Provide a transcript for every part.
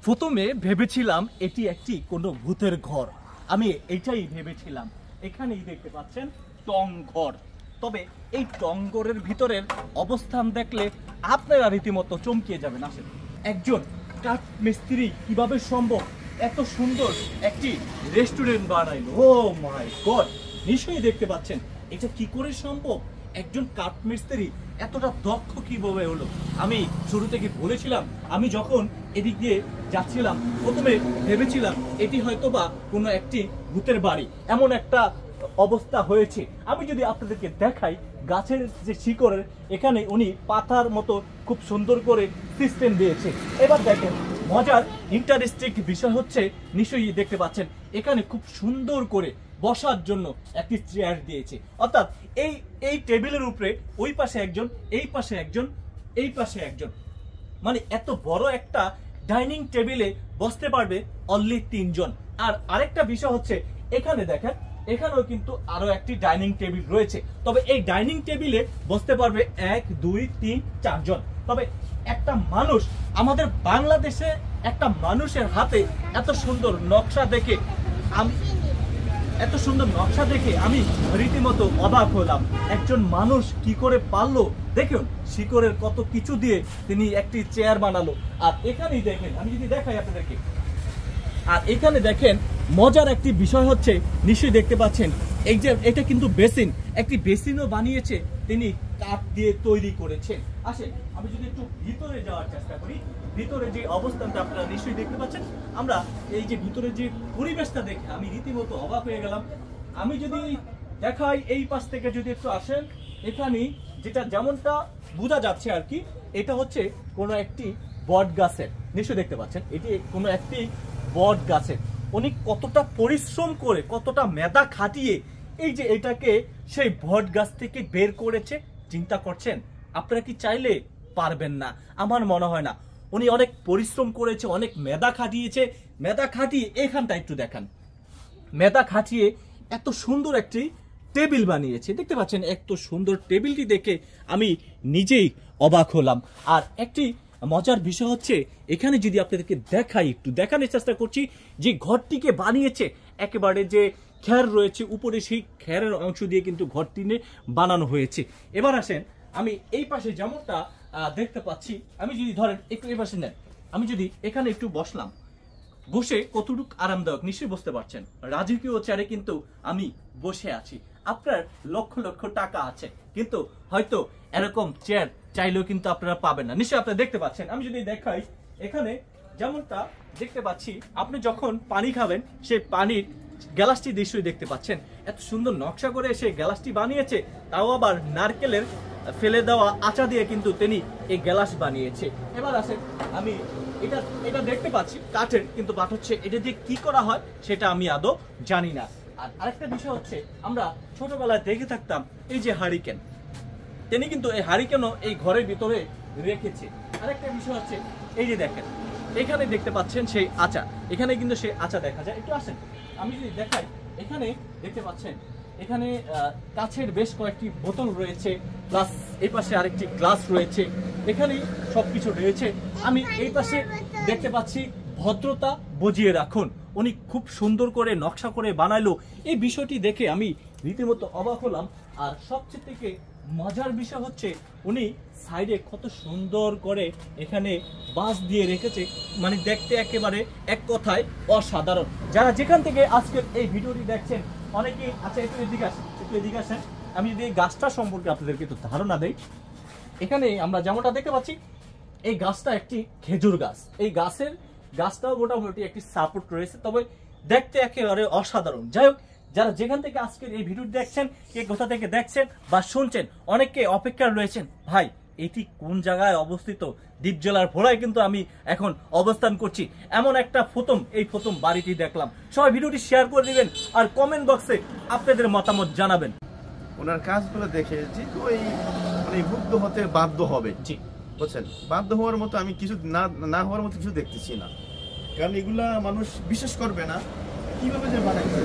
প্রথমে ভেবেছিলাম এটি একটি কোনো ভূতের ঘর, আমি এটাই ভেবেছিলাম। এখানেই দেখতে পাচ্ছেন টং ঘর। তবে এই টং ঘরের ভিতরের অবস্থান দেখলে আপনারা রীতিমতো চমকিয়ে যাবেন। আসেন, একজন কাঠ মিস্ত্রি কিভাবে সম্ভব এত সুন্দর একটি রেস্টুরেন্ট বানাইলো? ও মাই গড! নিশ্চয়ই দেখতে পাচ্ছেন এটা কি করে সম্ভব। একজন কাঠ মিস্ত্রি এতটা দক্ষ কিভাবে হলো? আমি শুরু থেকে বলেছিলাম, আমি যখন এদিক দিয়ে যাচ্ছিলাম প্রথমে ভেবেছিলাম এটি হয়তোবা কোনো একটি ভূতের বাড়ি, এমন একটা অবস্থা হয়েছে। আমি যদি আপনাদেরকে দেখাই গাছের যে শিকড়ের এখানে উনি পাতার মতো খুব সুন্দর করে সিস্টেম দিয়েছে। এবার দেখেন মজার ইন্টারেস্টিং বিষয় হচ্ছে, নিশ্চয়ই দেখতে পাচ্ছেন এখানে খুব সুন্দর করে বসার জন্য একটি চেয়ার দিয়েছে। অর্থাৎ এই এই টেবিলের উপরে ওই পাশে একজন, এই পাশে একজন, এই পাশে একজন, মানে এত বড় একটা ডাইনিং টেবিলে বসতে পারবে অনলি 3 জন। আর আরেকটা বিষয় হচ্ছে এখানে দেখেন, এখানেও কিন্তু আরো একটি ডাইনিং টেবিল রয়েছে। তবে এই ডাইনিং টেবিলে বসতে পারবে 1 2 3 4 জন। তবে একটা মানুষ, আমাদের বাংলাদেশে একটা মানুষের হাতে এত সুন্দর নকশা দেখে আমি রীতিমতো অবাক হলাম। একজন মানুষ কি করে পারলো দেখুন, শিকড়ের কত কিছু দিয়ে তিনি একটি চেয়ার বানালো। আর এখানেই দেখেন, আমি যদি দেখাই আপনাদেরকে, আর এখানে দেখেন মজার একটি বিষয় হচ্ছে, নিশ্চয়ই দেখতে পাচ্ছেন এই যে এটা কিন্তু বেসিন, একটি বেসিনও বানিয়েছে তিনি কাঠ দিয়ে তৈরি করেছেন। আসেন আমি যদি একটু ভিতরে যাওয়ার চেষ্টা করি, ভিতরে যে অবস্থানটা আপনারা নিশ্চয়ই দেখতে পাচ্ছেন। আমরা এই যে ভিতরে যে পরিবেশটা দেখে আমি রীতিমতো অবাক হয়ে গেলাম। আমি যদি দেখাই এই পাশ থেকে যদি একটু আসেন, এখানে যেটা যেমনটা বোঝা যাচ্ছে আর কি, এটা হচ্ছে কোনো একটি বট গাছের, নিশ্চয়ই দেখতে পাচ্ছেন এটি কোনো একটি বট গাছের। উনি কতটা পরিশ্রম করে, কতটা মেধা খাটিয়ে এই যে এটাকে সেই বট গাছ থেকে বের করেছে, চিন্তা করছেন? আপনারা কি চাইলে পারবেন না? আমার মনে হয় না। উনি অনেক পরিশ্রম করেছে, অনেক মেধা খাটিয়েছে। মেধা খাটিয়ে এখানটা একটু দেখান, মেধা খাটিয়ে এত সুন্দর একটি টেবিল বানিয়েছে। দেখতে পাচ্ছেন এত সুন্দর টেবিলটি দেখে আমি নিজেই অবাক হলাম। আর একটি মজার বিষয় হচ্ছে এখানে যদি আপনাদেরকে দেখাই, একটু দেখানোর চেষ্টা করছি যে ঘরটিকে বানিয়েছে একেবারে যে খ্যার রয়েছে উপরে, সেই খ্যারের অংশ দিয়ে কিন্তু ঘরটি বানানো হয়েছে। এবার আসেন, আমি এই পাশে যেমনটা দেখতে পাচ্ছি, আমি যদি ধরেন একটু এই পাশে নেন, আমি যদি এখানে একটু বসলাম, বসে কতটুকু আরামদায়ক নিশ্চয়ই বুঝতে পারছেন। রাজকীয় চেয়ারে কিন্তু আমি বসে আছি। আপনার লক্ষ লক্ষ টাকা আছে, কিন্তু হয়তো এরকম চেয়ার চাইলেও কিন্তু আপনারা পাবেন না। নিশ্চয়ই আপনারা দেখতে পাচ্ছেন। আমি যদি দেখাই এখানে যেমনটা দেখতে পাচ্ছি, আপনি যখন পানি খাবেন সেই পানির গ্লাসটি নিশ্চয়ই দেখতে পাচ্ছেন, এত সুন্দর নকশা করে সেই গ্লাসটি বানিয়েছে, তাও আবার নারকেলের ফেলে দেওয়া আচা দিয়ে কিন্তু তিনি এই গ্লাস বানিয়েছে। এবার আসেন, আমি এটা দেখতে পাচ্ছি কাঠের, কিন্তু বাট হচ্ছে এটা দিয়ে কি করা হয় সেটা আমি আদৌ জানি না। আর আরেকটা বিষয় হচ্ছে, আমরা ছোটবেলায় দেখে থাকতাম এই যে হারিকেন, তিনি কিন্তু এই হারিকেনও এই ঘরের ভিতরে রেখেছে। আরেকটা বিষয় হচ্ছে এই যে দেখেন এখানে দেখতে পাচ্ছেন সেই আচা, এখানে কিন্তু সেই আচা দেখা যায়। একটু আসেন, আমি যদি দেখাই, এখানে দেখতে পাচ্ছেন এখানে কাছের বেশ কয়েকটি বোতল রয়েছে, প্লাস এই পাশে আরেকটি গ্লাস রয়েছে, এখানে সবকিছু রয়েছে। আমি এই পাশে দেখতে পাচ্ছি ভদ্রতা বজিয়ে রাখুন, উনি খুব সুন্দর করে নকশা করে বানাইলো। এই বিষয়টি দেখে আমি রীতিমতো অবাক হলাম। আর সবচেয়ে থেকে মজার বিষয় হচ্ছে উনি সাইডে কত সুন্দর করে এখানে বাঁশ দিয়ে রেখেছে, মানে দেখতে একেবারে এক কথায় অসাধারণ। যারা যেখান থেকে আজকের এই ভিডিওটি দেখছেন অনেকেই আচ্ছা একটু এদিকে আসেন, আমি যদি এই গাছটা সম্পর্কে আপনাদেরকে একটু ধারণা দেই। এখানে আমরা যেমনটা দেখতে পাচ্ছি এই গাছটা একটি খেজুর গাছ, এই গাছটাও মোটামুটি একটি সাপোর্ট রয়েছে, তবে দেখতে একেবারে অসাধারণ। যাই হোক, যারা যেখান থেকে আজকের এই ভিডিও দেখছেন, কে কোথা থেকে দেখছেন বা শুনছেন, অনেকে অপেক্ষা রয়েছেন, ভাই এটি কোন জায়গায় অবস্থিত? দ্বীপ জেলার ভোলায় কিন্তু আমি এখন অবস্থান করছি। এমন একটা প্রথম বাড়িটি দেখলাম। সবাই ভিডিওটি শেয়ার করে দিবেন আর কমেন্ট বক্সে আপনাদের মতামত জানাবেন। ওনার কাজগুলো দেখে যে ওই মানে মুগ্ধ হতে বাধ্য হবে, জি বুঝছেন? বাধ্য হওয়ার মতো আমি কিছু না হওয়ার মতো কিছু দেখতেছি না, কারণ এগুলা মানুষ বিশ্বাস করবে না কিভাবে যে বানাইছে।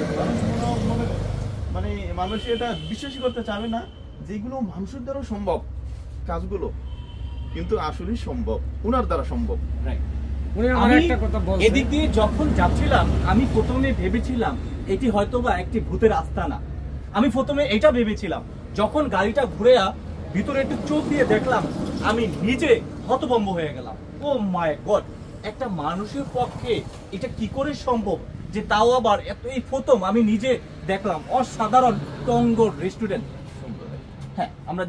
মানে মানুষ এটা বিশ্বাসই করতে চাবে না যেগুলো মানুষের দ্বারা সম্ভব কাজগুলো, কিন্তু আসলে সম্ভব, ওনার দ্বারা সম্ভব। উনি আমার আমি একটা কথা বলছে। এদিক দিয়ে যখন যাচ্ছিলাম আমি প্রথমে ভেবেছিলাম এটি হয়তোবা একটি ভূতের আস্তানা। আমি প্রথমে এটা ভেবেছিলাম, যখন গাড়িটা ঘুরে ভিতরে একটু চোখ দিয়ে দেখলাম আমি নিজে হতভম্ব হয়ে গেলাম। ও মাই গড, একটা মানুষের পক্ষে এটা কি করে সম্ভব, যে তাও আবার এই প্রথম আমি নিজে দেখলাম অসাধারণ টঙ্গর রেস্টুরেন্ট। হ্যাঁ, আমরা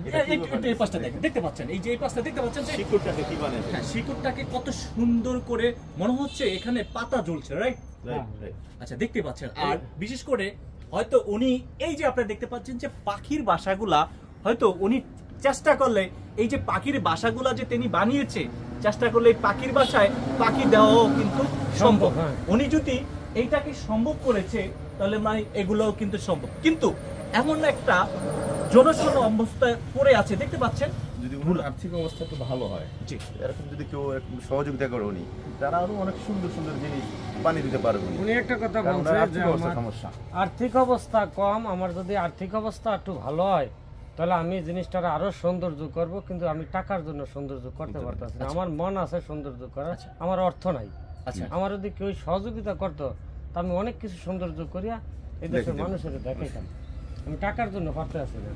এই পাশটা দেখতে পাচ্ছেন, এই যে এই পাশটা দেখতে পাচ্ছেন যে শিকড়টাকে কি বানাইছে? হ্যাঁ, শিকড়টাকে কত সুন্দর করে মনে হচ্ছে এখানে পাতা জ্বলছে, রাইট? Right. আচ্ছা, দেখতে পাচ্ছেন। আর বিশেষ করে হয়তো উনি এই যে আপনারা দেখতে পাচ্ছেন যে পাখির বাসাগুলা হয়তো উনি চেষ্টা করলে এই যে পাখির বাসাগুলা যে তিনি বানিয়েছে, চেষ্টা করলে এই পাখির বাসায় পাখি দেওয়াও কিন্তু সম্ভব। হ্যাঁ। উনি যদি এইটাকে সম্ভব করেছে তাহলে মানে এগুলোও কিন্তু সম্ভব। কিন্তু এমন একটা জনশূন্য অবস্থায় পড়ে আছে, দেখতে পাচ্ছেন। যদি ওনার আর্থিক অবস্থা একটু ভালো হয়, জি, এরকম যদি কেউ এরকম সহযোগিতা করে উনি, তারা আরো অনেক সুন্দর সুন্দর জিনিস বানিয়ে দিতে পারবে উনি। উনি একটা কথা কারণ বলছে ওনার যে আর্থিক অবস্থা আমার সমস্যা। আর্থিক অবস্থা কম, আমার যদি আর্থিক অবস্থা একটু ভালো হয় তাহলে আমি জিনিসটা আরো সৌন্দর্য করব, কিন্তু আমি টাকার জন্য সৌন্দর্য করতে পারতেছি না। আমার মন আছে সৌন্দর্য করার, আমার অর্থ নাই। আচ্ছা, আমার যদি কেউ সহযোগিতা করতো তা আমি অনেক কিছু সৌন্দর্য করিয়া এই দেশের মানুষের দেখাইতাম। আমি টাকার জন্য পারতে আছি না।